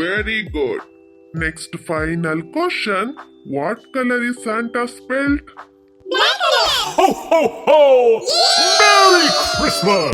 Very good. Next final question. What color is Santa's belt? Black color. Ho, ho, ho! Merry Christmas!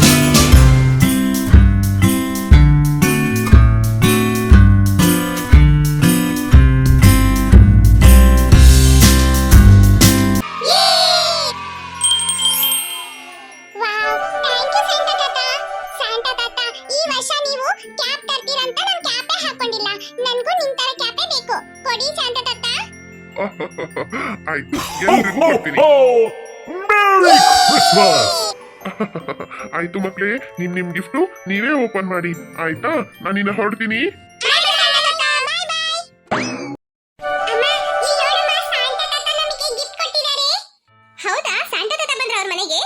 ಆಯ್ತು, ಎಲ್ರಿಗೂ ಕೊಡ್ತೀನಿ. Merry Christmas! ಆಯ್ತು ಮಕ್ಳೇ, ನಿಮ್ gift ನೀವೇ open ಮಾಡಿ ಆಯ್ತಾ? ನಾನಿನ್ನ ಹೊರಡ್ತೀನಿ. ಹೌದಾ, ಸಾಂಟಾ ತಾತ ಬಂದ್ರ ಅವ್ರ ಮನೆಗೆ?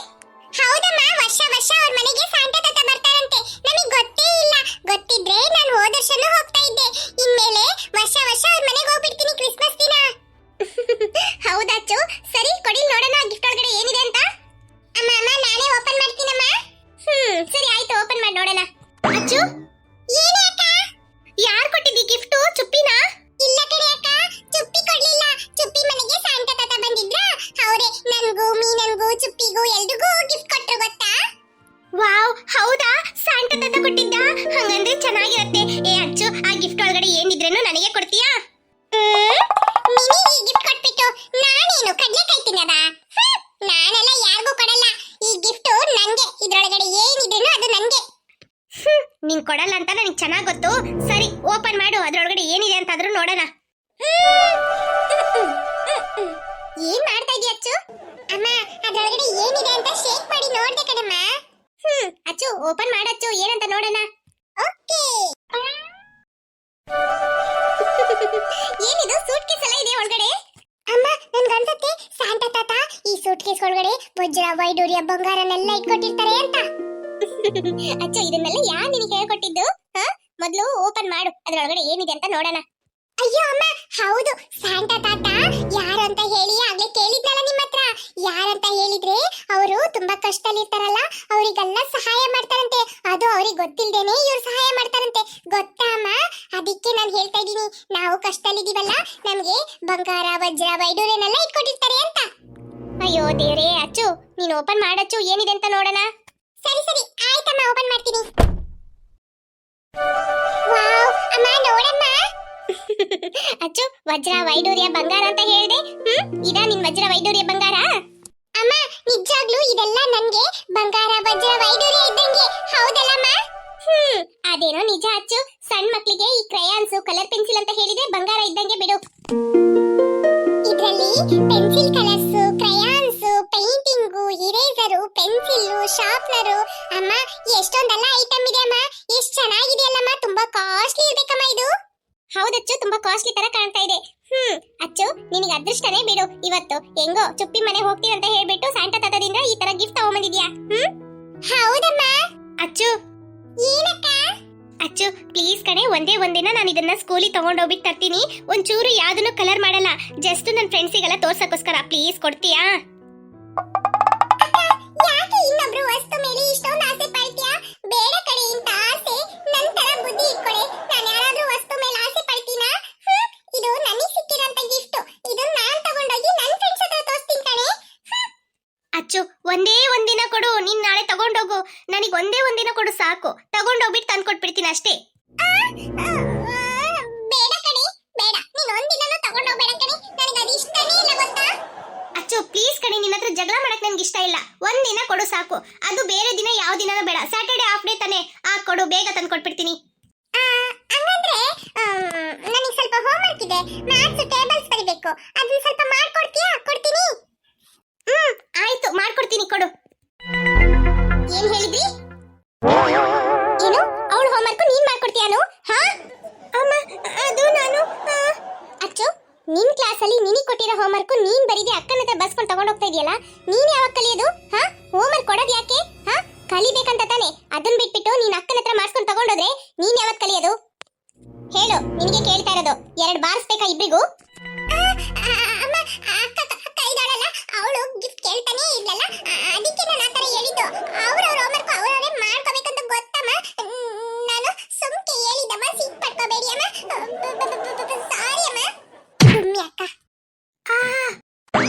ಹೌದಮ್ಮ, ವರ್ಷ ಅವ್ರ ಮನೆಗೆ ಸಾಂಟಾ ತಾತ ಬರ್ತಾರಂತೆ. ನಮಗೆ ಗೊತ್ತೇ ಇಲ್ಲ. ಗೊತ್ತಿದ್ರೆ ನಾನು ಹೋದ ವರ್ಷನೂ ಹೋಗ್ತಾ ಇದ್ದೆ. ಇನ್ಮೇಲೆ ವರ್ಷ ಅವ್ರ ಮನೆಗೆ ಹೋಗ್ಬಿಡ್ತೀನಿ ಕ್ರಿಸ್ಮಸ್ ದಿನ. ಹೌದಾ ಅಚ್ಚು? ಸರಿ ಕೊಡಿ, ನೋಡೋಣ ಗಿಫ್ಟ್ ಒಳಗಡೆ ಏನಿದೆ ಅಂತ. ಅಮ್ಮ ನಾನೇ ಓಪನ್ ಮಾಡ್ತೀನಮ್ಮ. ಸರಿ ಆಯ್ತು, ಓಪನ್ ಮಾಡಿ ನೋಡೋಣ. ಅಚ್ಚು, ಏನೇ ಅಕ್ಕ? ಯಾರು ಕೊಟ್ಟಿದ್ದಿ ಗಿಫ್ಟ್? ಚುಪ್ಪಿನಾ? ಇಲ್ಲ ಕಣೆ ಅಕ್ಕ, ಚುಪ್ಪಿ ಕೊಡ್ಲಿಲ್ಲ. ಚುಪ್ಪಿ ಮನೆಗೆ ಸಾಂಟಾ ತಾತ ಬಂದಿದ್ರ, ಅವರೇ ನನ್ಗೂ ಮೀನನ್ಗೂ ಚುಪ್ಪಿಗೂ ಎಲ್ರಿಗೂ ಗಿಫ್ಟ್ ಕೊಟ್ರು ಗೊತ್ತಾ? ವಾವ್, ಹೌದಾ? ಸಾಂಟಾ ತಾತ ಕೊಟ್ಟಿದ್ದ? ಹಂಗಂದ್ರೆ ಚೆನ್ನಾಗಿರುತ್ತೆ. ಏ ಅಚ್ಚು, ಆ ಗಿಫ್ಟ್ ಒಳಗಡೆ ಏನಿದ್ರೇನು ನನಗೆ ಕೊಡ್ತೀಯಾ? ಮಿನಿ ಗಿಫ್ಟ್ ಕೊಟ್ಬಿಟ್ಟು ನಾನೇನು ಕಡ್ಲೆಕಾಯಿ ತಿನ್ನದ? ನಾನೆಲ್ಲ ಯಾರಿಗೂ ಕೊಡಲ್ಲ. ಈ ಗಿಫ್ಟ್ ನಂಗೆ. ಇದ್ರೊಳಗಡೆ ಏನಿದ್ರೇನು ಅದು ನಂಗೆ. ನೀನ್ ಕೊಡಲ್ಲ ಅಂತ ನನಗೆ ಚೆನ್ನಾಗಿ ಗೊತ್ತು. ಸರಿ ಓಪನ್ ಮಾಡು, ಅದ್ರೊಳಗಡೆ ಏನಿದೆ ಅಂತ ಆದ್ರೂ ನೋಡೋಣ. ಏನ್ ಮಾಡ್ತಾ ಇದೀಯ ಅಚ್ಚು? ಅಮ್ಮ, ಅದ್ರೊಳಗಡೆ ಏನಿದೆ ಅಂತ ಶೇಕ್ ಮಾಡಿ ನೋಡ್ದೆ ಕಣಮ್ಮ. ಅಚ್ಚು ಓಪನ್ ಮಾಡಚ್ಚು, ಏನಂತ ನೋಡೋಣ. ಓಕೆ. ಏನಿದು ಸೂಟ್ ಕೇಸ್ ಎಲ್ಲ ಇದೆ ಒಳಗಡೆ? ಅಮ್ಮ, ನನ್ಗನ್ಸುತ್ತೆ ಸಾಂಟಾ ತಾತ ಈ ಸೂಟ್ ಕೇಸ್ ಒಳಗಡೆ ವಜ್ರ ವೈಡೂರ್ಯ ಬಂಗಾರನೆಲ್ಲ ಇಟ್ಕೊಟ್ಟಿರ್ತಾರೆ ಅಂತ. ಅಚ್ಚು, ಇದನ್ನೆಲ್ಲ ಯಾರು ನಿನಗೆ ಹೇಳ್ಕೊಟ್ಟಿದ್ದು? ಮೊದಲು ಓಪನ್ ಮಾಡು, ಅದ್ರೊಳಗಡೆ ಏನಿದೆ ಅಂತ ನೋಡೋಣ. ಅಯ್ಯೋ ಅಮ್ಮ, ಹೌದು, ಸಾಂಟಾ ತಾತ ಯಾರು ಅಂತ ಹೇಳಿ ಆಗ್ಲೇ ಕೇಳಿದ್ನಲ್ಲ ನಿಮ್ಮ ಹತ್ರ. ಯಾರಂತ ಹೇಳಿದ್ರೆ ಅವರು ತುಂಬಾ ಕಷ್ಟದಲ್ಲಿರ್ತಾರಲ್ಲ, ಅವರಿಗೆಲ್ಲ ಸಹಾಯ ಮಾಡ್ತಾರಂತೆ. ಅದು ಅವ್ರಿಗೆ ಗೊತ್ತಿಲ್ದೇನೆ ಇವ್ರು ಸಹಾಯ ಮಾಡ್ತಾರಂತೆ, ಗೊತ್ತಾ ಅಮ್ಮ? ಅದಕ್ಕೆ ನಾನು ಹೇಳ್ತಾ ಇದ್ದೀನಿ, ನಾವು ಕಷ್ಟದಲ್ಲಿದ್ದೀವಲ್ಲ, ನಮ್ಗೆ ಬಂಗಾರ ವಜ್ರ ವೈಡೂರ್ಯನೆಲ್ಲ ಇಟ್ಕೊಟ್ಟಿರ್ತಾರೆ ಅಂತ. ಅಯ್ಯೋ ದೇವ್ರೇ, ಅಚ್ಚು ನೀನು ಓಪನ್ ಮಾಡಚ್ಚು, ಏನಿದೆ ಅಂತ ನೋಡೋಣ. ಸರಿ ಆಯ್ತಮ್ಮ, ಓಪನ್ ಮಾಡ್ತೀನಿ. ವಾವ್ ಅಮ್ಮ, ನೋಡಮ್ಮ. ಅಚ್ಚು, ವಜ್ರ ವೈಡೂರ್ಯ ಬಂಗಾರ ಅಂತ ಹೇಳ್ದೆ. ಇದಾ ನಿನ್ ವಜ್ರ ವೈಡೂರ್ಯ ಬಂಗಾರ? ಅಮ್ಮ, ನಿಜಾಗ್ಲೂ ಇದೆಲ್ಲ ನನ್ಗೆ ಬಂಗಾರ ವಜ್ರ ವೈಡೂರ್ಯ ಇದ್ದಂಗೆ, ಹೌದಲ್ಲಮ್ಮ? ಅದೇನೋ ನಿಜ ಅಚ್ಚು. ಸಣ್ಣ ಮಕ್ಕಳಿಗೆ ಈ ಕ್ರಯಾನ್ಸ್, ಕಲರ್ ಪೆನ್ಸಿಲ್ ಅಂತ ಹೇಳಿದ್ರೆ ಬಂಗಾರ ಇದ್ದಂಗೆ ಬಿಡು. ಇದ್ರಲ್ಲಿ pencil colours, crayons, painting, eraser, pencil, sharpener, ಅಮ್ಮ ಎಷ್ಟೊಂದೆಲ್ಲ ಐಟಮ್ ಇದೆ ಅಮ್ಮ. ಎಷ್ಟು ಚೆನ್ನಾಗಿದೆಯಲ್ಲಮ್ಮ, ತುಂಬಾ ಕಾಸ್ಟ್ಲಿ ಇರ್ಬೇಕಮ್ಮ ಇದು. ಹೌದಚ್ಚು, ತುಂಬಾ ಕಾಸ್ಟ್ಲಿ ತರ ಕಾಣ್ತಾ ಇದೆ. ಅಚ್ಚು, ನಿನಗೆ ಅದೃಷ್ಟನೇ ಬಿಡು, ಇವತ್ತು ಹೆಂಗೋ ಚುಪ್ಪಿ ಮನೆ ಹೋಗ್ತೀನಿ ಅಂತ ಹೇಳ್ಬಿಟ್ಟು ಸಾಂಟಾ ತಾತದಿಂದ ಈ ತರ ಗಿಫ್ಟ್ ತಗೊಂಬಂದಿದ್ಯಾ. ಹೌದಮ್ಮ. ಅಚ್ಚು, ಏನಕ್ಕ? ಅಚ್ಚು ಪ್ಲೀಸ್ ಕಣೆ, ಒಂದೇ ಒಂದಿನ ನಾನು ಇದನ್ನ ಸ್ಕೂಲಿಗೆ ತಗೊಂಡೋಗ್ಬಿಟ್ಟು ತರ್ತೀನಿ. ಒಂಚೂರು ಯಾವ್ದನ್ನು ಕಲರ್ ಮಾಡಲ್ಲ, ಜಸ್ಟ್ ನನ್ನ ಫ್ರೆಂಡ್ಸಿಗೆಲ್ಲ ತೋರ್ಸಕ್ಕೋಸ್ಕರ. ಪ್ಲೀಸ್ ಕೊಡ್ತೀಯಾ? ಯಾಕೆ ಇನ್ನೊಬ್ರು ವಸ್ತು ಮೇಲೆ ಇಷ್ಟೊಂದು ಆಸೆ ಪಡ್ತೀಯಾ? ಬೇಡ ಕಡೆ, ಇಂತ ಆಸೆ ನಂತರ ಬುದ್ಧಿ ಇಟ್ಕೊಳ್ಳಿ. ನಾನು ಯಾರಾದ್ರೂ ವಸ್ತು ಮೇಲೆ ಆಸೆ ಪಡ್ತೀನಾ? ಇದು ನನಗೆ ಸಿಕ್ಕಿರೋಂತ ಗಿಫ್ಟ್. ಇದು ನಾನು ತಗೊಂಡೋಗಿ ನನ್ನ ಫ್ರೆಂಡ್ಸ್ ಹತ್ರ ತೋರಿಸ್ತೀನಿ ಕಣೆ. ಅಚ್ಚು, ಒಂದೇ ಒಂದಿನ ಕೊಡು, ನೀನ್ ನಾಳೆ ತಗೊಂಡೋಗು. ನನಗೆ ಒಂದೇ ಒಂದಿನ ಕೊಡು ಸಾಕು, ತಗೊಂಡೋಗ್ಬಿಟ್ಟು ತಂದು ಕೊಟ್ಬಿಡ್ತೀನಿ ಅಷ್ಟೇ. ಬೇಡ ಕಣೆ, ಬೇಡ, ನೀನ್ ಒಂದಿನನೂ ತಗೊಂಡೋಗ್ಬೇಡ ಕಣೆ, ನನಗೆ ಅದು ಇಷ್ಟನೇ ಇಲ್ಲ ಗೊತ್ತಾ? ಅಚ್ಚು ಪ್ಲೀಸ್ ಕಣೆ, ನಿನ್ನ ಹತ್ರ ಜಗಳ ಮಾಡಕ್ ನನ್ಗೆ ಇಷ್ಟ ಇಲ್ಲ. ಒಂದಿನ ಕೊಡು ಸಾಕು, ಅದು ಬೇರೆ ದಿನ ಯಾವ ದಿನನೂ ಬೇಡ. ಸ್ಯಾಟರ್ಡೆ ಹಾಫ್ ಡೇ ತಾನೆ, ಕೊಡು, ಬೇಗ ತಂದು ಕೊಟ್ಬಿಡ್ತೀನಿ. ಹಂಗಂದ್ರೆ ನನಗೆ ಸ್ವಲ್ಪ ಹೋಮ್ವರ್ಕ್ ಇದೆ, ಮ್ಯಾಥ್ಸ್ ಟೇಬಲ್ಸ್ ಬರಿಬೇಕು, ಅದನ್ನ ಸ್ವಲ್ಪ ಮಾಡ್ಕೊಡ್ತೀಯಾ? ಕೊಡ್ತೀನಿ. ಆಯ್ತು, ಮಾಡ್ಕೊಡ್ತೀನಿ, ಕೊಡು. ಏನ್ ಹೇಳಿದ್ರಿ? ಏನು, ಅವಳ ಹೋಮ್ವರ್ಕ್ ನೀನ್ ಮಾಡ್ಕೊಡ್ತೀಯಾನು? ಅಮ್ಮ, ಅದು ನಾನು. ಅಚ್ಚು, ನಿನ್ ಕ್ಲಾಸ್ ಅಲ್ಲಿ ನಿನಗೆ ಕೊಟ್ಟಿರೋ ಹೋಮ್ವರ್ಕ್ ನೀನ್ ಬರೀದೆ ಅಕ್ಕನ ಹತ್ರ ಬಸ್ಕೊಂಡು ತಗೊಂಡು ಹೋಗ್ತಾ ಇದೆಯಲ್ಲ, ನೀನ್ ಯಾವಾಗ ಕಲಿಯೋದು? ಹೋಮ್ವರ್ಕ್ ಕೊಡೋದು ಯಾಕೆ? ಕಲಿಬೇಕಂತ ತಾನೆ, ಅದನ್ನ ಬಿಟ್ಟು ಇಟ್ಬಿಟ್ಟು ನೀನ್ ಅಕ್ಕನ ಹತ್ರ ಮಾಡ್ಸ್ಕೊಂಡು ತಗೊಂಡೋದ್ರೆ ನೀನ್ ಯಾವತ್ ಕಲಿಯೋದು? ಹೇಳು, ನಿನಗೆ ಕೇಳ್ತಾ ಇರೋದು. 2 ಬಾರಿಸ್ಬೇಕಾ ಇಬ್ರಿಗೂ? ಅಮ್ಮ, ಅಕ್ಕ ಇದ್ದಾಳಲ್ಲ, ಅವಳು ಗಿಫ್ಟ್ ಕೇಳ್ತಾನೆ ಇದ್ಲಲ್ಲ, ಅದಕ್ಕೆ ನಾನು ಆ ಥರ ಹೇಳಿದ್ದು. ಅವ್ರವ್ರ ಹೋಮ್ವರ್ಕ್ ಅವ್ರವರೇ ಮಾಡ್ಕೋಬೇಕಂತ ಗೊತ್ತಮ್ಮ. ನಾನು ಸುಮ್ಕೆ ಹೇಳಿದ್ದಮ್ಮ, ಸಿಕ್ ಪಡ್ಕೋಬೇಡಿ ಅಮ್ಮ. ಸಾರಿ ಅಮ್ಮ. ಸುಮ್ಮನೆ ಅಕ್ಕ.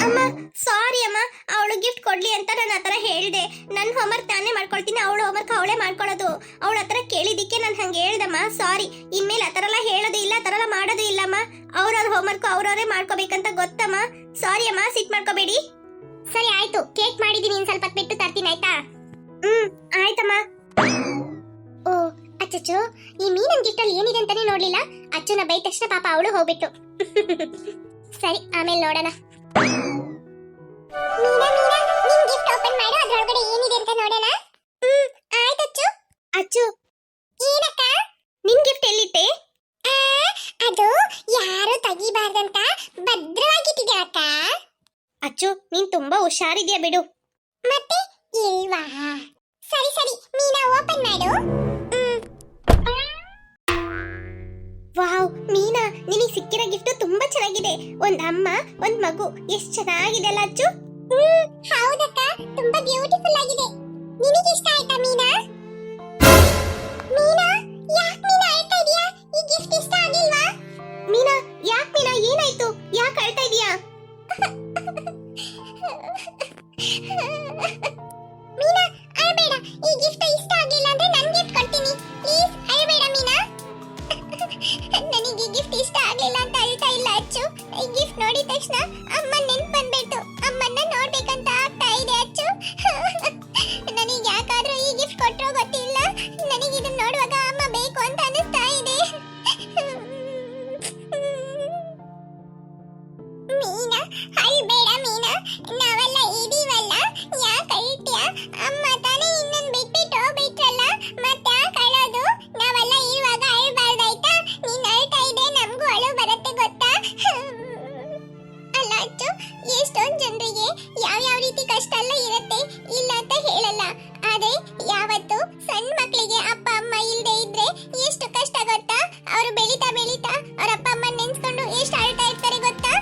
ಅಮ್ಮ ಸಾರಿ ಅಮ್ಮ, ಅವಳು ಗಿಫ್ಟ್ ಕೊಡ್ಲಿ ಅಂತ ನಾನು ಆ ಥರ ಹೇಳಿದೆ. ನನ್ನ ಹೋಮ್ವರ್ಕ್ ನಾನೇ ಮಾಡ್ಕೊಳ್ತೀನಿ, ಅವಳು ಹೋಮ್ವರ್ಕ್ ಅವಳೇ ಮಾಡ್ಕೊಳ್ಳೋದು. ಅವಳ ಹತ್ರ ಕೇಳಿದ್ದಕ್ಕೆ ನಾನು ಹಂಗೆ ಹೇಳ್ದಮ್ಮ. ಸಾರಿ, ಇನ್ಮೇಲೆ ಆ ಥರ ಎಲ್ಲ ಹೇಳೋದು ಇಲ್ಲ, ಆ ಥರ ಎಲ್ಲ ಮಾಡೋದು ಇಲ್ಲಮ್ಮ. ಅವ್ರವ್ರ ಹೋಮ್ವರ್ಕ್ ಅವ್ರವರೇ ಮಾಡ್ಕೋಬೇಕಂತ ಗೊತ್ತಮ್ಮ. ಸಾರಿ ಅಮ್ಮ, ಸಿಟ್ ಮಾಡ್ಕೋಬೇಡಿ. ಸರಿ ಆಯ್ತು, ಕೇಕ್ ಮಾಡಿದೀನಿ, ಇನ್ನು ಸ್ವಲ್ಪ ಬಿಟ್ಟು ತರ್ತೀನಿ ಆಯ್ತಾ? ಆಯ್ತಮ್ಮ. ಓ ಅಚ್ಚಚ್ಚು, ಈ ಮೀನನ್ ಗಿಫ್ಟ್ ಅಲ್ಲಿ ಏನಿದೆ ಅಂತಾನೆ ನೋಡ್ಲಿಲ್ಲ. ಅಚ್ಚುನ ಬೈದ ತಕ್ಷಣ ಪಾಪ ಅವಳು ಹೋಗ್ಬಿಟ್ಟು. ಸರಿ, ಆಮೇಲೆ ನೋಡೋಣ. ಮೀನಾ ಮೀನಾ, ನಿನ್ ಗಿಫ್ಟ್ ಓಪನ್ ಮಾಡು, ಅದರೊಳಗಡೆ ಏನಿದೆ ಅಂತ ನೋಡೋಣ. ಆಯ್ತು ಅಚ್ಚು. ಅಚ್ಚು, ಏನಕ್ಕ? ನಿನ್ ಗಿಫ್ಟ್ ಎಲ್ಲಿಟ್ಟೆ? ಅದು ಯಾರು ತೆಗಿಬಾರ್ದಂತ ಭದ್ರವಾಗಿಟ್ಟಿದ್ದೆ ಅಕ್ಕ. ಅಚ್ಚು, ನೀನ್ ತುಂಬಾ ಹುಷಾರಿದ್ಯಾ ಬಿಡು. ಮತ್ತೆ ಇಲ್ವಾ? ಸರಿ ಸರಿ, ಮೀನಾ ಓಪನ್ ಮಾಡು. ವಾವ್ ಮೀನಾ, ನಿನಗೆ ಸಿಕ್ಕಿರೋ ಗಿಫ್ಟ್ ತುಂಬಾ ಚೆನ್ನಾಗಿದೆ. ಒಂದ್ ಅಮ್ಮ, ಒಂದ್ ಮಗು, ಎಷ್ಟ್ ಚೆನ್ನಾಗಿದೆ ಅಲ್ಲ ಅಚ್ಚು? ಹೌದಕ್ಕ, ತುಂಬಾ ಬ್ಯೂಟಿಫುಲ್ ಆಗಿದೆ. ನಿನಗೆ ಇಷ್ಟ ಆಯ್ತಾ ಮೀನಾ? ಮೀನಾ, ಯಾಕೆ ಮೀನಾ ಅಳ್ತಾ ಇದೀಯಾ? ಈ ಗಿಫ್ಟ್ ಇಷ್ಟ ಆಗಿಲ್ವಾ? ಮೀನಾ, ಯಾಕೆ ಮೀನಾ, ಏನಾಯ್ತು? ಯಾಕೆ ಅಳ್ತಾ ಇದೀಯಾ? ಮೀನಾ ಅಳಬೇಡ, ಈ ಗಿಫ್ಟ್ ಇಷ್ಟ ಆಗಿಲ್ಲ ಅಂದ್ರೆ ನಾನು ಗಿಫ್ಟ್ ಕೊಡ್ತೀನಿ. ಪ್ಲೀಸ್ ಅಳಬೇಡ ಮೀನಾ. ನನಗೆ ಗಿಫ್ಟ್ ಇಷ್ಟ ಆಗ್ಲಿಲ್ಲ ಅಂತ ಅಳ್ತಾ ಇಲ್ಲ ಅಚ್ಚು. ಈ ಗಿಫ್ಟ್ ನೋಡಿದ ತಕ್ಷಣ ಅಮ್ಮ ನೆನ್ಪು ಬಂದ್ಬಿಟ್ಟು ಅಮ್ಮನ್ನ ನೋಡ್ಬೇಕಂತ ಆಗ್ತಾ ಇದೆ ಅಚ್ಚು. ನನಗೆ ಯಾಕಾದ್ರೂ ಈ ಗಿಫ್ಟ್ ಕೊಟ್ಟರೋ ಗೊತ್ತಿಲ್ಲ, ನನಗೆ ಇದನ್ನ ನೋಡುವಾಗ ಅಮ್ಮ ಬೇಕು ಅಂತ ಅನಿಸ್ತಾ ಇದೆ. ಮೀನಾ ಅಳ್ಬೇಡ ಮೀನಾ, ನಾವೆಲ್ಲ ಇದೀವಲ್ಲ, ಯಾಕೆ ಅಳ್ತೀಯ? ಅಮ್ಮ ತಾನೇ ಇನ್ನೊಂದು ಬಿಟ್ಬಿಟ್ಟು ಹೋಗ್ಬಿಟ್ರಲ್ಲ, ಮತ್ತೆ ಯಾಕೆ ಅಳೋದು? ನಾವೆಲ್ಲ ಇರುವಾಗ ಅಳ್ಬಾರ್ದಾಯ್ತಾ? ನೀನ್ ಅಳ್ತಾ ಇದೆ, ನಮಗೂ ಅಳು ಬರುತ್ತೆ ಗೊತ್ತಾ? ಅಲ್ಲ ಅಚ್ಚು, ಎಷ್ಟೊಂದು ಜನರಿಗೆ ಯಾವ ರೀತಿ ಕಷ್ಟ ಎಲ್ಲ ಇರುತ್ತೆ, ಇಲ್ಲ ಅಂತ ಹೇಳಲ್ಲ. ಆದ್ರೆ ಯಾವತ್ತು ಸಣ್ಣ ಮಕ್ಕಳಿಗೆ ಅಪ್ಪ ಅಮ್ಮ ಇಲ್ಲದೆ ಇದ್ರೆ ಎಷ್ಟು ಕಷ್ಟ ಗೊತ್ತಾ? ಅವರು ಬೆಳೀತಾ ಬೆಳೀತಾ ಅವ್ರ ಅಪ್ಪ ಅಮ್ಮ ನೆನ್ಸ್ಕೊಂಡು ಎಷ್ಟು ಅಳ್ತಾ ಇರ್ತಾರೆ ಗೊತ್ತಾ?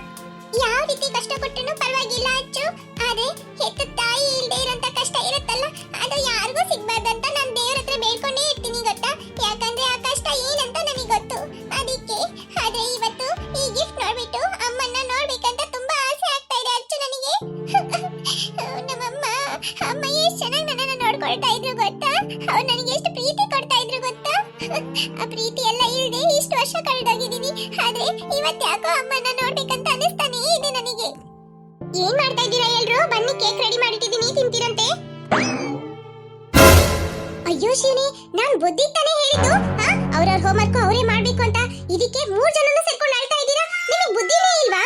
ಯಾವ ರೀತಿ ಕಷ್ಟ ಕೊಟ್ಟರು ಪರವಾಗಿಲ್ಲ ಅಚ್ಚು, ಆದ್ರೆ ಹೆತ್ತ ತಾಯಿ ಇಲ್ಲದೆ ಇರೋಂತ ಕಷ್ಟ ಇರುತ್ತಲ್ಲ, ಅದು ಯಾರಿಗೂ ಸಿಗ್ಬಾರ್ದಂತ ನಾನು ದೇವ್ರ ಹತ್ರ ಬೇಡ್ಕೊಂಡೇ ಇರ್ತೀನಿ ಗೊತ್ತಾ? ಯಾಕಂದ್ರೆ ಆ ಕಷ್ಟ ಏನಂತ ನನಗೆ ಗೊತ್ತು, ಅದಕ್ಕೆ. ಆದ್ರೆ ಇವತ್ತು ಈ ಗಿಫ್ಟ್ ನೋಡ್ಬಿಟ್ಟು ಅಮ್ಮನ್ನ ನೋಡ್ಬೇಕಂತ ತುಂಬಾ ಆಸೆ ಆಗ್ತಾ ಇದೆ ಅಚ್ಚು ನನಗೆ. ನಮ್ಮಮ್ಮ ಅಮ್ಮ ಎಷ್ಟು ಚೆನ್ನಾಗಿ ನನ್ನನ್ನು ನೋಡ್ಕೊಳ್ತಾ ಇದ್ರು ಗೊತ್ತಾ? ಅವ್ರು ನನಗೆ ಎಷ್ಟು ಪ್ರೀತಿ ಕೊಡ್ತಾ ಇದ್ರು ಗೊತ್ತಾ? ಆ ಪ್ರೀತಿ ಎಲ್ಲ ಇಲ್ಲದೆ ಇಷ್ಟು ವರ್ಷ ಕಳೆದೋಗಿದ್ದೀನಿ, ಆದ್ರೆ ಇವತ್ತು ಯಾಕೋ ಅಮ್ಮನ್ನ ನೋಡ್ಬೇಕಂತ ಅನಿಸ್ತಾನೇ ಇದೆ ನನಗೆ. ಏನ್ ಮಾಡ್ತಾ ಇದ್ದೀರಾ ಎಲ್ರು? ಬನ್ನಿ, ಕೇಕ್ ರೆಡಿ ಮಾಡಿಟ್ಟಿದ್ದೀನಿ, ತಿಂತೀರಂತೆ. ಅಯ್ಯೋ ಶಿವನೇ, ನಾನ್ ಬುದ್ಧಿ ತಾನೇ ಹೇಳಿದ್ದು. ಅವ್ರವ್ರ ಹೋಮ್ವರ್ಕ್ ಅವರೇ ಮಾಡ್ಬೇಕು ಅಂತ, ಇದಕ್ಕೆ 3 ಜನನು ಸೇರ್ಕೊಂಡು ಆಳ್ತಾ ಇದ್ದೀರಾ? ನಿಮಗೆ ಬುದ್ಧಿನೇ ಇಲ್ವಾ?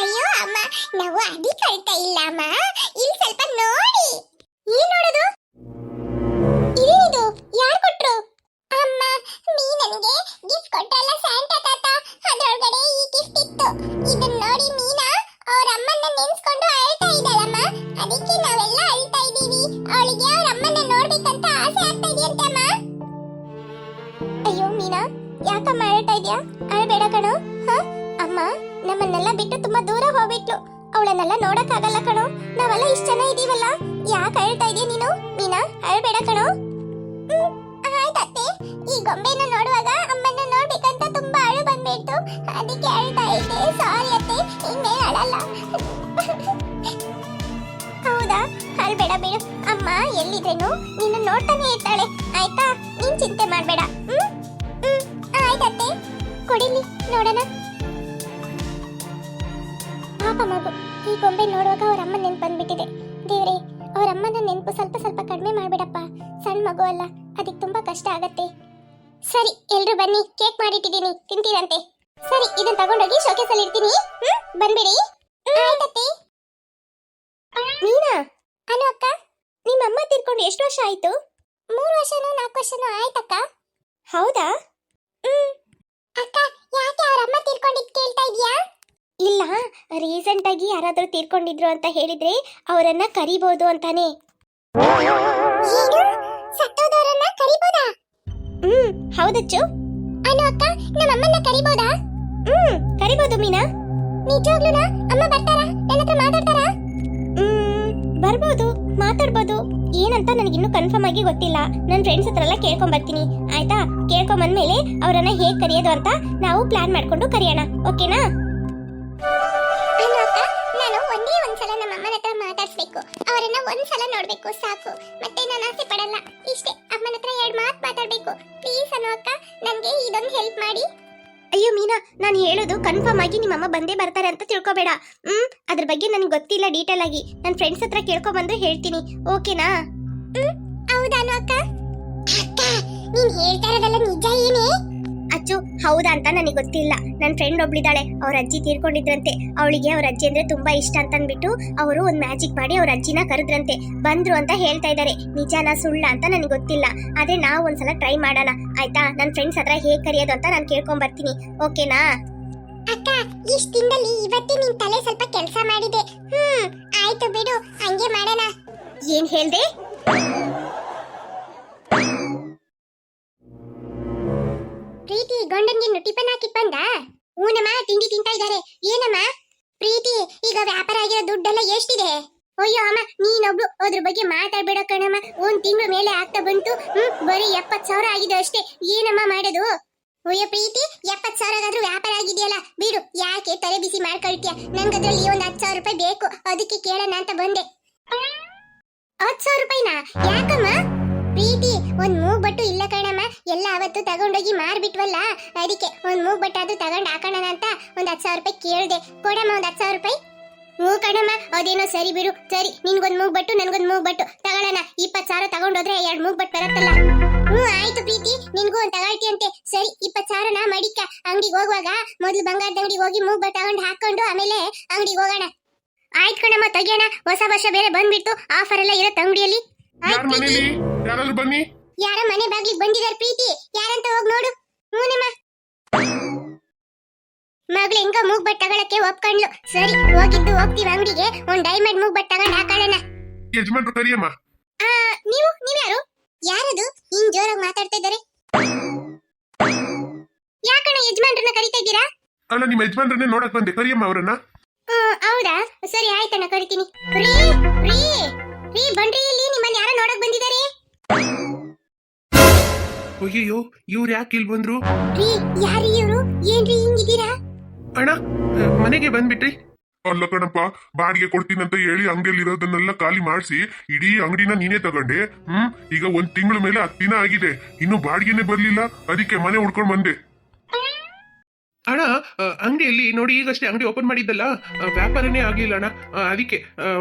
ಅಯ್ಯೋ ಅಮ್ಮ, ನಾವು ಅದಕ್ಕೆ ಅಳ್ತಾ ಇಲ್ಲ ಅಮ್ಮ, ಇಲ್ಲಿ ಸ್ವಲ್ಪ ನೋಡಿ. ಏನ್ ನೋಡೋದು? ಇದೇನಿದು? ಯಾರು ಕೊಟ್ರು? ಅಮ್ಮ, ಮೀನನ್ಗೆ ಗಿಫ್ಟ್ ಕೊಟ್ರಲ್ಲ ಸ್ಯಾಂಟಾ ತಾತ, ಅದರೊಳಗಡೆ ಈ ಗಿಫ್ಟ್ ಇತ್ತು. ಇದನ್ನ ನೋಡಿ ಮೀನಾ ಅವ್ರ ಅಮ್ಮನ್ನ ನೆನ್ಸ್ಕೊಂಡು ಅಳ್ತಾ ಇದ್ದಾಳಮ್ಮ, ಅದಕ್ಕೆ ನಾವೆಲ್ಲ ಅಳ್ತಾ ಇದೀವಿ. ಅವಳಿಗೆ ಅವ್ರ ಅಮ್ಮನ್ನ ನೋಡ್ಬೇಕಂತ ಆಸೆ ಆಗ್ತಾ ಇದೆಯಂತೆ ಅಮ್ಮ. ಅಯ್ಯೋ ಮೀನಾ, ಯಾಕಮ್ಮ ಅಳ್ತಾ ಇದೀಯಾ? ಅಳ್ಬೇಡ ಕಣೋ. ಅಮ್ಮ ನಮ್ಮನ್ನೆಲ್ಲ ಬಿಟ್ಟು ತುಂಬಾ ದೂರ ಹೋಗ್ಬಿಟ್ಲು, ಅವಳನ್ನೆಲ್ಲ ನೋಡಕ್ಕಾಗಲ್ಲ ಕಣೋ. ನಾವೆಲ್ಲ ಇಷ್ಟ ಜನ ಇದೀವಲ್ಲ, ಯಾಕೆ ಅಳ್ತಾ ಇದೀಯ ನೀನು? ಮೀನಾ ಅಳ್ಬೇಡ ಕಣೋ. ಆಯ್ತತ್ತೆ, ಈ ಗೊಂಬೆನ ನೋಡುವಾಗ ಅಮ್ಮನ್ನ ನೋಡ್ಬೇಕಂತ ತುಂಬಾ ಅಳು ಬಂದ್ಬಿಟ್ಟು, ಅದಕ್ಕೆ ಅಳ್ತಾ ಇದ್ದೆ. ಸಾರಿ ಅತ್ತೆ, ಇನ್ನೇ ಅಳಲ್ಲ. ಹೌದಾ? ಅಳ್ಬೇಡ ಬಿಡು, ಅಮ್ಮ ಎಲ್ಲಿದ್ರೇನು ನಿನ್ನ ನೋಡ್ತಾನೆ ಇರ್ತಾಳೆ ಆಯ್ತಾ? ನೀನ್ ಚಿಂತೆ ಮಾಡ್ಬೇಡ. ಆಯ್ತತ್ತೆ, ಕೊಡಿಲಿ ನೋಡೋಣ. ಪಾಪ ಮಗು, ಈ ಗೊಂಬೆ ನೋಡುವಾಗ ಅವ್ರ ಅಮ್ಮ ನೆನ್ಪು ಬಂದ್ಬಿಟ್ಟಿದೆ. ದೇವ್ರೆ, ಅವ್ರ ಅಮ್ಮನ ನೆನ್ಪು ಸ್ವಲ್ಪ ಸ್ವಲ್ಪ ಕಡಿಮೆ ಮಾಡ್ಬೇಡಪ್ಪ. ಸಣ್ಣ ಮಗು ಅಲ್ಲ, ಅದಕ್ಕೆ ತುಂಬಾ ಕಷ್ಟ ಆಗತ್ತೆ. ಸರಿ, ಎಲ್ರು ಬನ್ನಿ, ಕೇಕ್ ಮಾಡಿಟ್ಟಿದ್ದೀನಿ, ತಿಂತೀರಂತೆ. ಸರಿ, ಇದನ್ನ ತಗೊಂಡೋಗಿ ಶೋಕೇಸ್ ಅಲ್ಲಿ ಇಡ್ತೀನಿ. ಬಂದ್ಬಿಡಿ. ಆಯ್ತತ್ತೆ. ಮೀನಾ, ಅನು ಅಕ್ಕ, ನಿಮ್ಮ ಅಮ್ಮ ತೀರ್ಕೊಂಡು ಎಷ್ಟು ವರ್ಷ ಆಯ್ತು? 3 ವರ್ಷನೋ 4 ವರ್ಷನೋ ಆಯ್ತಕ್ಕ. ಹೌದಾ? ಅಕ್ಕ, ಯಾಕೆ ಅವ್ರ ಅಮ್ಮ ತೀರ್ಕೊಂಡಿದ್ ಕೇಳ್ತಾ ಇದೀಯಾ? ಇಲ್ಲ, ರೀಸೆಂಟ್ ಆಗಿ ಯಾರಾದ್ರೂ ತೀರ್ಕೊಂಡಿದ್ರು ಅಂತ ಹೇಳಿದ್ರೆ ಅವರನ್ನ ಕರಿಬಹುದು ಅಂತಾನೆ. ಸತ್ತೋದವರನ್ನ ಕರಿಬೋದಾ? ಹೌದಚ್ಚು. ಅನು ಅಕ್ಕ, ನಮ್ಮಮ್ಮನ್ನ ಕರಿಬೋದಾ? ಕರಿಬೋದು ಮೀನಾ. ನಿಜವಾಗ್ಲೂನಾ? ಅಮ್ಮ ಬರ್ತಾರಾ? ನನ್ನ ಹತ್ರ ಮಾತಾಡ್ತಾರಾ? ಬರ್ಬೋದು, ಮಾತಾಡ್ಬೋದು. ಏನಂತ ನನಗಿನ್ನೂ ಕನ್ಫರ್ಮ್ ಆಗಿ ಗೊತ್ತಿಲ್ಲ. ನನ್ನ ಫ್ರೆಂಡ್ಸ್ ಹತ್ರ ಎಲ್ಲ ಕೇಳ್ಕೊಂಡ್ ಬರ್ತೀನಿ, ಆಯ್ತಾ? ಕೇಳ್ಕೊಂಡ್ ಬಂದ್ಮೇಲೆ ಅವರನ್ನ ಹೇಗ್ ಕರೆಯೋದು ಅಂತ ನಾವು ಪ್ಲಾನ್ ಮಾಡ್ಕೊಂಡು ಕರೆಯೋಣ, ಓಕೆನಾ? ನಾನು ಒಂದೇ ಒಂದ್ಸಲ ನಮ್ಮ ಅಮ್ಮನ ಹತ್ರ ಮಾತಾಡ್ಸ್ಬೇಕು, ಅವರನ್ನ ಒಂದ್ಸಲ ನೋಡ್ಬೇಕು ಸಾಕು. ಮತ್ತೆ ನಾನು ಆಸೆ ಪಡಲ್ಲ, ಇಷ್ಟೇ. ಅಮ್ಮನ ಹತ್ರ 2 ಮಾತು ಮಾತಾಡ್ಬೇಕು ಪ್ಲೀಸ್ ಅನು ಅಕ್ಕ, ನನ್ಗೆ ಇದೊಂದು ಹೆಲ್ಪ್ ಮಾಡಿ. ಅಯ್ಯೋ ಮೀನಾ, ನಾನು ಹೇಳೋದು ಕನ್ಫರ್ಮ್ ಆಗಿ ನಿಮ್ಮಮ್ಮ ಬಂದೇ ಬರ್ತಾರೆ ಅಂತ ತಿಳ್ಕೊಬೇಡ. ಅದ್ರ ಬಗ್ಗೆ ನನಗೆ ಗೊತ್ತಿಲ್ಲ ಡೀಟೇಲ್ ಆಗಿ. ನನ್ನ ಫ್ರೆಂಡ್ಸ್ ಹತ್ರ ಕೇಳ್ಕೊಂಡ್ಬಂದು ಹೇಳ್ತೀನಿ, ಓಕೆನಾ? ಹೌದಾನು ಅಕ್ಕ? ಅಕ್ಕ, ನೀನ್ ಹೇಳ್ತಾ ಇರೋದೆಲ್ಲ ನಿಜ ಏನೇ? ಅಚ್ಚು, ಹೌದಾ ಅಂತ ನನಗೆ ಗೊತ್ತಿಲ್ಲ. ನನ್ನ ಫ್ರೆಂಡ್ ಒಬ್ಳಿದಾಳೆ, ಅವ್ರ ಅಜ್ಜಿ ತೀರ್ಕೊಂಡಿದ್ರಂತೆ. ಅವಳಿಗೆ ಅವ್ರ ಅಜ್ಜಿ ಅಂದ್ರೆ ತುಂಬಾ ಇಷ್ಟ ಅಂತ ಅಂದ್ಬಿಟ್ಟು ಅವರು ಒಂದ್ ಮ್ಯಾಜಿಕ್ ಮಾಡಿ ಅವ್ರ ಅಜ್ಜಿನ ಕರೆದ್ರಂತೆ. ಬಂದ್ರು ಅಂತ ಹೇಳ್ತಾ ಇದ್ದಾರೆ. ನಿಜಾನ ಸುಳ್ಳ ಅಂತ ನನಗೆ ಗೊತ್ತಿಲ್ಲ. ಆದ್ರೆ ನಾವು ಒಂದ್ಸಲ ಟ್ರೈ ಮಾಡೋಣ, ಆಯ್ತಾ? ನನ್ನ ಫ್ರೆಂಡ್ಸ್ ಹತ್ರ ಹೇಗ್ ಕರೆಯೋದು ಅಂತ ನಾನು ಕೇಳ್ಕೊಂಡ್ ಬರ್ತೀನಿ, ಓಕೆನಾ? ಅಕ್ಕ, ಇಷ್ಟ ದಿನದಲ್ಲಿ ಇವತ್ತೇ ನಿನ್ ತಲೆ ಸ್ವಲ್ಪ ಕೆಲಸ ಮಾಡಿದೆ. ಆಯ್ತು ಬಿಡು, ಹಂಗೆ ಮಾಡೋಣ. ಏನ್ ಹೇಳ್ದೆ? ಪ್ರೀತಿ ಗಂಡನ್ಗೆ ಟಿಫನ್ ಹಾಕಿ ಬಂದ? ಹೂನಮ್ಮ, ತಿಂಡಿ ತಿಂತಾ ಇದ್ದಾರೆ. ಏನಮ್ಮ ಪ್ರೀತಿ, ಈಗ ವ್ಯಾಪಾರ ಆಗಿರೋ ದುಡ್ಡೆಲ್ಲ ಎಷ್ಟಿದೆ? ಅಯ್ಯೋ ಅಮ್ಮ, ನೀನೊಬ್ಳು ಅದ್ರ ಬಗ್ಗೆ ಮಾತಾಡ್ಬೇಡ ಕಣಮ್ಮ. 1 ತಿಂಗಳ ಮೇಲೆ ಆಗ್ತಾ ಬಂತು, ಬರೀ 70,000 ಆಗಿದೆ ಅಷ್ಟೇ. ಏನಮ್ಮ ಮಾಡೋದು? ಅಯ್ಯೋ ಪ್ರೀತಿ, 70,000 ವ್ಯಾಪಾರ ಆಗಿದೆಯಲ್ಲ, ಬಿಡು. ಯಾಕೆ ತಲೆ ಬಿಸಿ ಮಾಡ್ಕೊಳ್ತೀಯ? ನನ್ಗದ್ರಲ್ಲಿ ಒಂದು 10,000 ರೂಪಾಯಿ ಬೇಕು, ಅದಕ್ಕೆ ಕೇಳೋಣ ಅಂತ ಬಂದೆ. 10,000 ರೂಪಾಯಿನಾ? ಯಾಕಮ್ಮ? ಪ್ರೀತಿ, ಒಂದ್ ಮೂಗ್ಬಟ್ಟು ಇಲ್ಲ ಕಣಮ್ಮ, ಎಲ್ಲ ಅವತ್ತು ತಗೊಂಡೋಗಿ ಮಾರ್ಬಿಟ್ವಲ್ಲ, ಅದಕ್ಕೆ ಒಂದ್ ಮೂಗ್ಬಟ್ಟು ಅದು ತಗೊಂಡ್ ಹಾಕೋಣ ಅಂತ ಒಂದ್ 10,000 ರೂಪಾಯಿ ಕೇಳ್ದೆ. ಕೊಡಮ್ಮ ಒಂದ್ 10,000 ರೂಪಾಯಿ. ಹ್ಞೂ ಕಣಮ್ಮ, ಅದೇನೋ ಸರಿ ಬಿಡು. ಸರಿ, ನಿನ್ಗೊಂದ್ ಮೂಗ್ಬಟ್ಟು ನನ್ಗೊಂದ್ ಮೂಗ್ಬಟ್ಟು ತಗೊಳ್ಳೋಣ. 20,000 ತಗೊಂಡೋದ್ರೆ 2 ಮೂಗ್ಬಟ್ಟು ಬರತ್ತಲ್ಲ. ಆಯ್ತು ಪ್ರೀತಿ, ನಿನ್ಗೂ ಒಂದ್ ತಗೊಳ್ತಿಯಂತೆ. ಸರಿ, 20,000ನ ಮಡಿಕ. ಅಂಗಡಿಗೆ ಹೋಗುವಾಗ ಮೊದ್ಲು ಬಂಗಾರದ ಅಂಗಡಿಗೆ ಹೋಗಿ ಮೂಗ್ಬಟ್ಟು ತಗೊಂಡು ಹಾಕೊಂಡು ಆಮೇಲೆ ಅಂಗಡಿಗೆ ಹೋಗೋಣ. ಆಯ್ತು ಕಣಮ್ಮ, ತೆಗಿಯೋಣ. ಹೊಸ ವರ್ಷ ಬೇರೆ ಬಂದ್ಬಿಟ್ಟು, ಆಫರ್ ಎಲ್ಲ ಇರತ್ತೆ ಅಂಗಡಿಯಲ್ಲಿ. ಯಾರಾದ್ರೂ ಬನ್ನಿ. ಯಾರ ಮನೆ ಬಾಗ್ಲಿಗೆ ಬಂದಿದಾರ ಪ್ರೀತಿ, ಯಾರಂತ ಹೋಗ್ ನೋಡು. ಹೂನಮ್ಮ. ಮಗಳು ಹೆಂಗ ಮೂಗ್ಬಟ್ಟು ತಗೊಳಕ್ಕೆ ಒಪ್ಕೊಂಡ್ಲು. ಸರಿ, ಹೋಗಿದ್ದು ಹೋಗ್ತೀವಿ ಅಂಗಡಿಗೆ. ಒಂದ್ ಡೈಮಂಡ್ ಮೂಗ್ಬಟ್ಟು ತಗೊಂಡ್ ಹಾಕೊಳ್ಳೋಣ. ಯಜಮಾನ್ರು ಕರಿಯಮ್ಮ. ನೀವ್ಯಾರು? ಯಾರದು ಹಿಂಗ್ ಜೋರಾಗಿ ಮಾತಾಡ್ತಾ ಇದ್ದಾರೆ? ಯಾಕಣ್ಣ ಯಜಮಾನ್ರನ್ನ ಕರಿತಾ ಇದ್ದೀರಾ? ಅಲ್ಲ, ನಿಮ್ಮ ಯಜಮಾನ್ರನ್ನೇ ನೋಡಕ್ ಬಂದೆ, ಕರಿಯಮ್ಮ ಅವರನ್ನ. ಹೌದಾ? ಸರಿ ಆಯ್ತಣ್ಣ, ಕರಿತೀನಿ. ರೀ ರೀ ರೀ, ಬನ್ರಿ, ಇಲ್ಲಿ ನಿಮ್ಮನ್ನ ಯಾರ ನೋಡಕ್ ಬಂದಿದ್ದಾರೆ? ಅಯ್ಯೋ, ಇವ್ರು ಯಾಕೆ ಇಲ್ಲಿ ಬಂದ್ರು? ರೀ, ಯಾರು ಇವ್ರು? ಏನ್ರಿ ಹಿಂಗಿದ್ದೀರಾ? ಅಣ್ಣ, ಮನೆಗೆ ಬಂದ್ಬಿಟ್ರಿ? ಅಲ್ಲ ಕಣಪ್ಪ, ಬಾಡಿಗೆ ಕೊಡ್ತೀನಿ ಅಂತ ಹೇಳಿ ಅಂಗಡಿಯಲ್ಲಿ ಇರೋದನ್ನೆಲ್ಲ ಖಾಲಿ ಮಾಡಿಸಿ ಇಡೀ ಅಂಗಡಿನ ನೀನೇ ತಗೊಂಡೆ. ಈಗ 1 ತಿಂಗಳ ಮೇಲೆ 10 ದಿನ ಆಗಿದೆ, ಇನ್ನು ಬಾಡಿಗೆನೆ ಬರ್ಲಿಲ್ಲ, ಅದಕ್ಕೆ ಮನೆ ಹುಡ್ಕೊಂಡ್ ಬಂದೆ. ಅಣ್ಣ, ಅಂಗಡಿಯಲ್ಲಿ ನೋಡಿ, ಈಗಷ್ಟೇ ಅಂಗಡಿ ಓಪನ್ ಮಾಡಿದ್ದಲ್ಲ, ವ್ಯಾಪಾರನೇ ಆಗ್ಲಿಲ್ಲ ಅಣ್ಣ. ಅದಕ್ಕೆ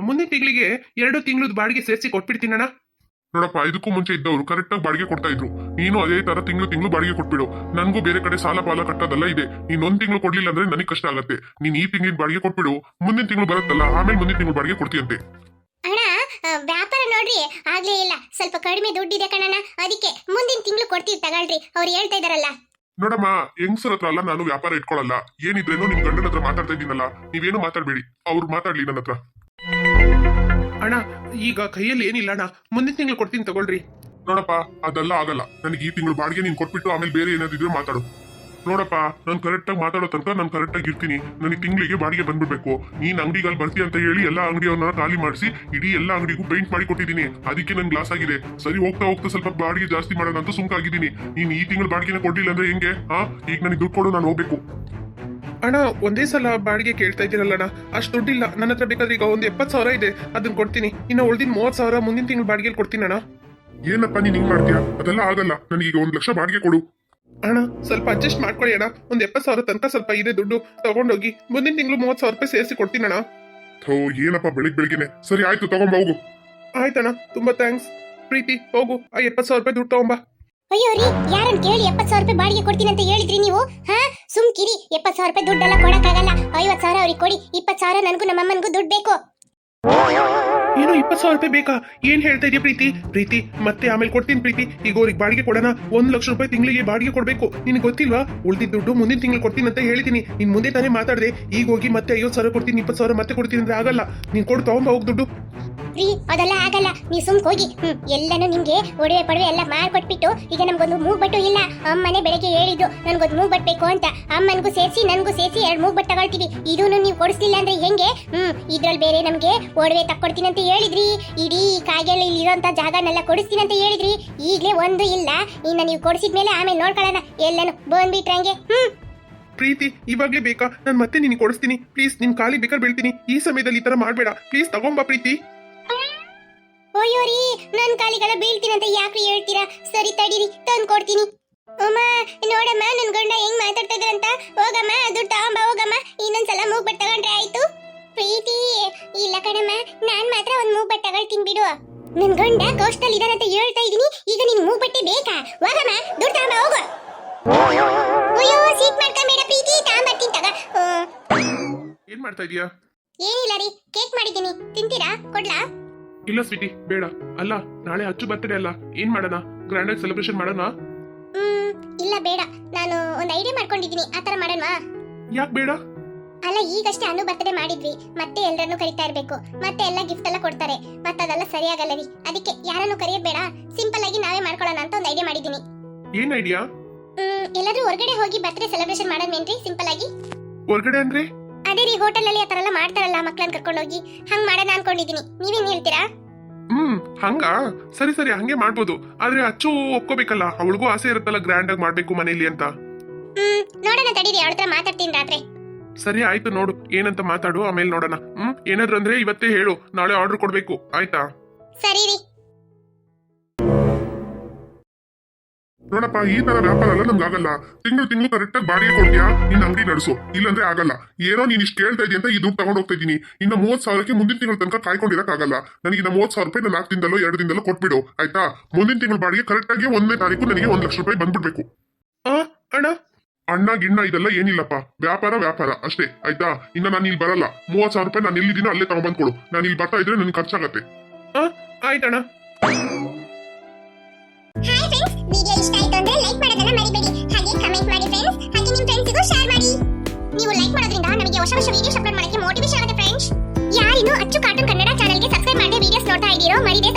ಮುಂದಿನ ತಿಂಗಳಿಗೆ 2 ತಿಂಗಳದ ಬಾಡಿಗೆ ಸೇರಿಸಿ ಕೊಟ್ಬಿಡ್ತೀನಿ ಅಣ್ಣ. ನೋಡಪ್ಪ, ಇದಕ್ಕೂ ಮುಂಚೆ ಇದ್ದವರು ಕರೆಕ್ಟ್ ಆಗಿ ಬಾಡಿಗೆ ಕೊಡ್ತಾ ಇದ್ರು. ನೀನು ಅದೇ ತರ ತಿಂಗಳು ಬಾಡಿಗೆ ಕೊಟ್ಬಿಡು. ನನ್ಗೂ ಬೇರೆ ಕಡೆ ಸಾಲ ಪಾಲ ಕಟ್ಟೋದೆಲ್ಲ ಇದೆ. ನೀನ್ 1 ತಿಂಗಳು ಕೊಡ್ಲಿಲ್ಲ ಅಂದ್ರೆ ನನಗೆ ಕಷ್ಟ ಆಗತ್ತೆ. ನೀನ್ ಈ ತಿಂಗಳಿನ ಬಾಡಿಗೆ ಕೊಟ್ಬಿಡು, ಮುಂದಿನ ತಿಂಗಳು ಬರುತ್ತಲ್ಲ, ಆಮೇಲೆ ಮುಂದಿನ ತಿಂಗಳು ಬಾಡಿಗೆ ಕೊಡ್ತೀಯಂತೆ. ಅಣ್ಣ, ವ್ಯಾಪಾರ ನೋಡ್ರಿ ಆಗ್ಲೇ ಇಲ್ಲ, ಸ್ವಲ್ಪ ಕಡಿಮೆ ದುಡ್ಡಿದೆ ಕಣಣ್ಣ, ಅದಕ್ಕೆ ಮುಂದಿನ ತಿಂಗಳು ಕೊಡ್ತೀವಿ ತಗೊಳ್ರಿ. ಅವ್ರು ಹೇಳ್ತಾ ಇದಾರಲ್ಲ. ನೋಡಮ್ಮ, ಹೆಂಗಸರ ಹತ್ರ ಅಲ್ಲ ನಾನು ವ್ಯಾಪಾರ ಇಟ್ಕೊಳಲ್ಲ. ಏನಿದ್ರೇನು ನಿಮ್ ಗಂಡನ ಹತ್ರ ಮಾತಾಡ್ತಾ ಇದ್ದೀನಲ್ಲ, ನೀವೇನು ಮಾತಾಡ್ಬೇಡಿ, ಅವ್ರು ಮಾತಾಡ್ಲಿ ನನ್ನ ಹತ್ರ. ಅಣ್ಣ, ಈಗ ಕೈಯಲ್ಲಿ ಏನಿಲ್ಲ ಅಣ್ಣ, ಮುಂದಿನ ತಿಂಗಳು ಕೊಡ್ತೀನಿ ತಗೊಳ್ರಿ. ನೋಡಪ್ಪ, ಅದೆಲ್ಲ ಆಗಲ್ಲ. ನನಗೆ ಈ ತಿಂಗಳು ಬಾಡಿಗೆ ನೀನ್ ಕೊಟ್ಬಿಟ್ಟು ಆಮೇಲೆ ಬೇರೆ ಏನಾದಿದ್ರು ಮಾತಾಡು. ನೋಡಪ್ಪ, ನಾನು ಕರೆಕ್ಟ್ ಆಗಿ ಮಾತಾಡೋ ತನಕ ನಾನು ಕರೆಕ್ಟ್ ಆಗಿ ಇರ್ತೀನಿ. ನನಗೆ ತಿಂಗಳಿಗೆ ಬಾಡಿಗೆ ಬಂದ್ಬಿಡ್ಬೇಕು. ನೀನ್ ಅಂಗಡಿಗೆ ಬರ್ತೀಯ ಅಂತ ಹೇಳಿ ಎಲ್ಲಾ ಅಂಗಡಿಯವ್ರನ್ನ ಖಾಲಿ ಮಾಡಿಸಿ ಇಡೀ ಎಲ್ಲಾ ಅಂಗಡಿಗೂ ಪೇಂಟ್ ಮಾಡಿ ಕೊಟ್ಟಿದ್ದೀನಿ. ಅದಕ್ಕೆ ನನ್ ಗ್ಲಾಸ್ ಆಗಿದೆ. ಸರಿ, ಹೋಗ್ತಾ ಹೋಗ್ತಾ ಸ್ವಲ್ಪ ಬಾಡಿಗೆ ಜಾಸ್ತಿ ಮಾಡೋಣ ಅಂತ ಸುಮ್ಕಾಗಿದ್ದೀನಿ. ನೀನ್ ಈ ತಿಂಗಳು ಬಾಡಿಗೆನ ಕೊಡ್ಲಿಲ್ಲ ಅಂದ್ರೆ ಹೆಂಗೆ? ಈಗ ನನಗೆ ದುಡ್ಡು ಕೊಡು, ನಾನು ಹೋಗ್ಬೇಕು. ಅಣ್ಣ, ಒಂದೇ ಸಲ ಬಾಡಿಗೆ ಕೇಳ್ತಾ ಇದ್ದೀರಲ್ಲ ಅಣ್ಣ, ಅಷ್ಟು ದುಡ್ಡಿಲ್ಲ ನನ್ನ ಹತ್ರ. ಬೇಕಾದ್ರೆ ಈಗ ಒಂದು 70,000 ಇದೆ, ಅದನ್ನ ಕೊಡ್ತೀನಿ. ಇನ್ನು ಉಳಿದಿನ 30,000 ಮುಂದಿನ ತಿಂಗಳು ಬಾಡಿಗೆ ಕೊಡ್ತೀನಿ ಅಣ್ಣ. ಏನಪ್ಪ ನೀನ್ ಹಿಂಗ್ ಮಾಡ್ತೀಯಾ? ಅದೆಲ್ಲ ಆಗಲ್ಲ. ನನಗೀಗ 1 ಲಕ್ಷ ಬಾಡಿಗೆ ಕೊಡು. ಅಣ್ಣ, ಸ್ವಲ್ಪ ಅಡ್ಜಸ್ಟ್ ಮಾಡ್ಕೊಳ್ಳಿ ಅಣ್ಣ. ಒಂದು 70,000 ತನಕ ಸ್ವಲ್ಪ ಇದೆ ದುಡ್ಡು, ತಗೊಂಡೋಗಿ ಮುಂದಿನ ತಿಂಗಳು 30,000 ರೂಪಾಯಿ ಸೇರಿಸಿ ಕೊಡ್ತೀನಿ ಅಣ್ಣ. ಏನಪ್ಪ ಬೆಳಿಗ್ಗೆನೆ? ಸರಿ ಆಯ್ತು, ತಗೊಂಬ ಹೋಗು. ಆಯ್ತಣ್ಣ, ತುಂಬಾ ಥ್ಯಾಂಕ್ಸ್. ಪ್ರೀತಿ, ಹೋಗು, ಆ 70,000 ರೂಪಾಯಿ ದುಡ್ಡು ತಗೊಂಬ. ಅಯ್ಯೋ ರೀ, ಯಾರನ್ನ ಕೇಳಿ 70,000 ರೂಪಾಯಿ ಬಾಡಿಗೆ ಕೊಡ್ತೀನಿ ಅಂತ ಹೇಳಿದ್ರಿ ನೀವು? ಸುಮ್ಕಿರಿ. 70,000 ರೂಪಾಯಿ ದುಡ್ಡೆಲ್ಲ ಕೊಡಕ್ಕಾಗಲ್ಲ. 50,000 ಅವ್ರಿಗೆ ಕೊಡಿ, 20,000 ನನಗೂ ನಮ್ಮಮ್ಮನಿಗೂ ದುಡ್ಡು ಬೇಕು. ಏನೋ 20,000 ರೂಪಾಯಿ ಬೇಕಾ? ಏನ್ ಹೇಳ್ತಾ ಇದೆಯಾ ಪ್ರೀತಿ? ಪ್ರೀತಿ, ಮತ್ತೆ ಆಮೇಲೆ ಕೊಡ್ತೀನಿ ಪ್ರೀತಿ. ಈಗ ಅವ್ರಿಗೆ ಬಾಡಿಗೆ ಕೊಡೋಣ. 1 ಲಕ್ಷ ರೂಪಾಯಿ ತಿಂಗಳಿಗೆ ಬಾಡಿಗೆ ಕೊಡ್ಬೇಕು. ನಿನಗೆ ಗೊತ್ತಿಲ್ವಾ? ಉಳಿದಿದ್ದ ದುಡ್ಡು ಮುಂದಿನ ತಿಂಗಳು ಕೊಡ್ತೀನಿ ಅಂತ ಹೇಳಿದೀನಿ. ನೀನ್ ಮುಂದೆ ತಾನೇ ಮಾತಾಡ್ದೆ. ಈಗ ಹೋಗಿ ಮತ್ತೆ 50,000 ಕೊಡ್ತೀನಿ, 20,000 ಮತ್ತೆ ಕೊಡ್ತೀನಿ ಅಂದ್ರೆ ಆಗಲ್ಲ. ನೀನ್ ಕೊಡು, ತಗೊಂಬ ಹೋಗ್ ದುಡ್ಡು. ರೀ ಅದೆಲ್ಲ ಆಗಲ್ಲ, ನೀವು ಸುಮ್ಕೆ ಹೋಗಿ. ಎಲ್ಲಾನು ನಿಮ್ಗೆ ಒಡವೆ ಪಡವೆ ಎಲ್ಲ ಮಾಡ್ಕೊಟ್ಬಿಟ್ಟು ಈಗ ನಮ್ಗೊಂದು ಮೂಗ್ಬಟ್ಟು ಇಲ್ಲ. ಅಮ್ಮನೆ ಬೆಳಗ್ಗೆ ಹೇಳಿದ್ದು ನನ್ಗೊಂದು ಮೂಗ್ಬಟ್ಟು ಬೇಕು ಅಂತ. ಅಮ್ಮನಿಗೂ ಸೇರಿಸಿ ನನಗೂ ಸೇರಿಸಿ 2 ಮೂಗ್ಬಟ್ಟು ತಗೊಳ್ತೀವಿ. ಇದನ್ನು ನೀವು ಕೊಡಿಸ್ಲಿಲ್ಲ ಅಂದ್ರೆ ಹೆಂಗೆ? ಇದ್ರಲ್ಲಿ ಬೇರೆ ನಮ್ಗೆ ಒಡವೆ ತಕ್ಕೊಡ್ತೀನಿ ಅಂತ ಹೇಳಿದ್ರಿ. ಇಡೀ ಕಾಯಿಲೆ ಇಲ್ಲಿರೋಂಥ ಜಾಗನೆಲ್ಲ ಕೊಡಿಸ್ತೀನಿ ಅಂತ ಹೇಳಿದ್ರಿ. ಈಗಲೇ ಒಂದು ಇಲ್ಲ, ಇನ್ನು ನೀವು ಕೊಡಿಸಿದ್ಮೇಲೆ ಆಮೇಲೆ ನೋಡ್ಕೊಳ್ಳೋಣ. ಎಲ್ಲಾನು ಬಂದ್ಬಿಟ್ರಂಗೆ. ಪ್ರೀತಿ ಇವಾಗ್ಲೇ ಬೇಕಾ? ನಾನು ಮತ್ತೆ ನಿನಗೆ ಕೊಡಿಸ್ತೀನಿ. ಪ್ಲೀಸ್ ನಿನ್ ಕಾಲಿಗೆ ಬೇಕಾದ್ರೆ ಬೀಳ್ತೀನಿ. ಈ ಸಮಯದಲ್ಲಿ ಈ ತರ ಮಾಡ್ಬೇಡ ಪ್ಲೀಸ್. ತಗೊಂಬಾ ಪ್ರೀತಿ. ಅಯ್ಯೋ ರೀ, ನನ್ ಕಾಲಿಗೆಲ್ಲ ಬೀಳ್ತೀನಿ ಅಂತ ಯಾಕ್ರಿ ಹೇಳ್ತೀರಾ? ಸರಿ ತಡೀರಿ, ತಂದು ಕೊಡ್ತೀನಿ. ಅಮ್ಮ ನೋಡಮ್ಮ, ನನ್ ಗಂಡ ಹೆಂಗ್ ಮಾತಾಡ್ತಾ ಇದ್ರಂತ. ಹೋಗಮ್ಮ, ದುಡ್ಡು ತಗೊಂಬ ಹೋಗಮ್ಮ. ಇನ್ನೊಂದ್ಸಲ ಮೂಗ್ಬಟ್ಟು ತಗೊಂಡ್ರೆ ಆಯ್ತು. ಪ್ರೀತಿ ಇಲ್ಲ ಕಣಮ್ಮ, ನಾನ್ ಮಾತ್ರ ಒಂದ್ ಮೂಗ್ಬಟ್ಟು ತಗೊಳ್ತೀನಿ ಬಿಡು. ನನ್ ಗಂಡ ಕೋಸ್ಟಲ್ ಇದಾನಂತ ಹೇಳ್ತಾ ಇದೀನಿ. ಈಗ ನಿನ್ ಮೂಗ್ಬಟ್ಟೆ ಬೇಕಾ? ಹೋಗಮ್ಮ, ದುಡ್ಡು ತಗೊಂಬ ಹೋಗು. ಅಯ್ಯೋ ಸೀಟ್ ಮಾಡ್ಕೊಂಬೇಡ ಪ್ರೀತಿ, ತಗೊಂಬರ್ತೀನಿ ತಗ. ಏನ್ ಮಾಡ್ತಾ ಇದೀಯಾ? ಏನಿಲ್ಲ ರೀ, ಕೇಕ್ ಮಾಡಿದ್ದೀನಿ, ತಿಂತೀರಾ? ಕೊಡ್ಲಾ? ಇಲ್ಲ ಸ್ವೀಟಿ ಬೇಡ. ಅಲ್ಲ ನಾಳೆ ಅಚ್ಚು ಬರ್ತಡೇ ಅಲ್ಲ, ಏನ್ ಮಾಡೋಣ? ಗ್ರ್ಯಾಂಡ್ ಆಗಿ ಸೆಲೆಬ್ರೇಷನ್ ಮಾಡೋಣ? ಇಲ್ಲ ಬೇಡ, ನಾನು ಒಂದು ಐಡಿಯಾ ಮಾಡ್ಕೊಂಡಿದ್ದೀನಿ. ಆ ತರ ಮಾಡೋಣವಾ? ಯಾಕೆ ಬೇಡ? ಅಲ್ಲ ಈಗಷ್ಟೇ ಅನ್ನು ಬರ್ತಡೇ ಮಾಡಿದ್ವಿ, ಮತ್ತೆ ಎಲ್ಲರನ್ನು ಕರಿತಾ ಇರ್ಬೇಕು, ಮತ್ತೆ ಎಲ್ಲ ಗಿಫ್ಟ್ ಎಲ್ಲ ಕೊಡ್ತಾರೆ, ಮತ್ತೆ ಅದೆಲ್ಲ ಸರಿಯಾಗಲ್ಲ ರೀ. ಅದಕ್ಕೆ ಯಾರನ್ನು ಕರೆಯೋದು ಬೇಡ, ಸಿಂಪಲ್ ಆಗಿ ನಾವೇ ಮಾಡ್ಕೊಳ್ಳೋಣ ಅಂತ ಒಂದು ಐಡಿಯಾ ಮಾಡಿದ್ದೀನಿ. ಏನ್ ಐಡಿಯಾ? ಎಲ್ಲಾದ್ರೂ ಹೊರಗಡೆ ಹೋಗಿ ಬರ್ತ್ಡೇ ಸೆಲೆಬ್ರೇಷನ್ ಮಾಡೋದೇನ್ರಿ? ಸಿಂಪಲ್ ಆಗಿ. ಹೊರಗಡೆ ಅಂದ್ರೆ? ಅದೇ ರೀ, ಹೋಟೆಲ್ ಅಲ್ಲಿ ಆತರ ಎಲ್ಲ ಮಾಡ್ತಾರಲ್ಲ, ಮಕ್ಕಳನ್ನ ಕರ್ಕೊಂಡು ಹೋಗಿ ಹಂಗ್ ಮಾಡೋಣ ಅನ್ಕೊಂಡಿದೀನಿ. ನೀವೇನ್ ಹೇಳ್ತೀರಾ? ಹಂಗ ಸರಿ ಸರಿ, ಹಂಗೆ ಮಾಡ್ಬೋದು. ಆದ್ರೆ ಅಚ್ಚು ಒಪ್ಕೋಬೇಕಲ್ಲ, ಅವಳಿಗೂ ಆಸೆ ಇರುತ್ತಲ್ಲ ಗ್ರ್ಯಾಂಡ್ ಆಗಿ ಮಾಡ್ಬೇಕು ಮನೇಲಿ ಅಂತ. ನೋಡೋಣ ತಡೀರಿ, ಅವಳ ಹತ್ರ ಮಾತಾಡ್ತೀನಿ ರಾತ್ರಿ. ಸರಿ ಆಯ್ತು, ನೋಡು ಏನಂತ ಮಾತಾಡು, ಆಮೇಲೆ ನೋಡೋಣ. ಏನಾದ್ರು ಅಂದ್ರೆ ಇವತ್ತೇ ಹೇಳು, ನಾಳೆ ಆರ್ಡರ್ ಕೊಡ್ಬೇಕು ಆಯ್ತಾ? ಸರಿ ರೀ. ನೋಡಪ್ಪ, ಈ ತರ ವ್ಯಾಪಾರ ಎಲ್ಲ ನಮ್ಗೆ ಆಗಲ್ಲ. ತಿಂಗಳು ಕರೆಕ್ಟ್ ಆಗಿ ಬಾಡಿಗೆ ಕೊಡ್ತೀಯಾ, ನಿನ್ನ ಅಂಗಡಿ ನಡೆಸು. ಇಲ್ಲಾಂದ್ರೆ ಆಗಲ್ಲ. ಏನೋ ನೀನ್ ಇಷ್ಟು ಕೇಳ್ತಾ ಇದೀಯ ಅಂತ ಈ ದುಡ್ಡು ತಗೊಂಡು ಹೋಗ್ತಾ ಇದೀನಿ. ಇನ್ನು 30,000ಕ್ಕೆ ಮುಂದಿನ ತಿಂಗಳ ತನಕ ಕಾಯ್ಕೊಂಡಿರಕ್ಕಾಗಲ್ಲ. ನನಗೆ ಇನ್ನು 30,000 ರೂಪಾಯಿ ನಾನು 4 ದಿನದಲ್ಲೋ 2 ದಿನದಲ್ಲೋ ಕೊಟ್ಬಿಡು ಆಯ್ತಾ? ಮುಂದಿನ ತಿಂಗಳ ಬಾಡಿಗೆ ಕರೆಕ್ಟ್ ಆಗಿ 1ನೇ ತಾರೀಕು ನನಗೆ 1 ಲಕ್ಷ ರೂಪಾಯಿ ಬಂದ್ಬಿಡ್ಬೇಕು. ಅಣ್ಣ ಅಣ್ಣ ಗಿಣ್ಣ ಇದೆಲ್ಲ ಏನಿಲ್ಲಪ್ಪ, ವ್ಯಾಪಾರ ಅಷ್ಟೇ ಆಯ್ತಾ? ಇನ್ನ ನಾನು ಇಲ್ಲಿ ಬರಲ್ಲ. 30,000 ರೂಪಾಯಿ ನಾನು ಎಲ್ಲಿದ್ದೀನೋ ಅಲ್ಲೇ ತಗೊಂಡ್ಬಂದ್ಕೊಡು. ನಾನು ಇಲ್ಲಿ ಬರ್ತಾ ಇದ್ರೆ ನನಗೆ ಖರ್ಚಾಗತ್ತೆ. ಆಯ್ತಣ್ಣ. ಹಾಯ್ ಫ್ರೆಂಡ್ಸ್, ವಿಡಿಯೋ ಇಷ್ಟ ಆಯ್ತು ಅಂದ್ರೆ ಲೈಕ್ ಮಾಡೋದನ್ನ ಮರಿಬೇಡಿ. ಹಾಗೆ ಕಮೆಂಟ್ ಮಾಡಿ ಫ್ರೆಂಡ್ಸ್, ಹಾಗೆ ನಿಮ್ಮ ಫ್ರೆಂಡ್ಸ್ಗೂ ಶೇರ್ ಮಾಡಿ. ನೀವು ಲೈಕ್ ಮಾಡೋದ್ರಿಂದ ನಮಗೆ ಹೊಸ ವಿಡಿಯೋಸ್ ಅಪ್ಲೋಡ್ ಮಾಡಕ್ಕೆ ಮೋಟಿವೇಶನ್ ಆಗುತ್ತೆ ಫ್ರೆಂಡ್ಸ್. ಯಾರಿನ್ನೂ ಅಚ್ಚು ಕಾರ್ಟೂನ್ ಕನ್ನಡ ಚಾನೆಲ್ಗೆ ಸಬ್ಸ್ಕ್ರೈಬ್ ಮಾಡಿ ವಿಡಿಯೋಸ್ ನೋಡ್ತಾ ಇದ್ದೀರೋ ಮರಿದೆ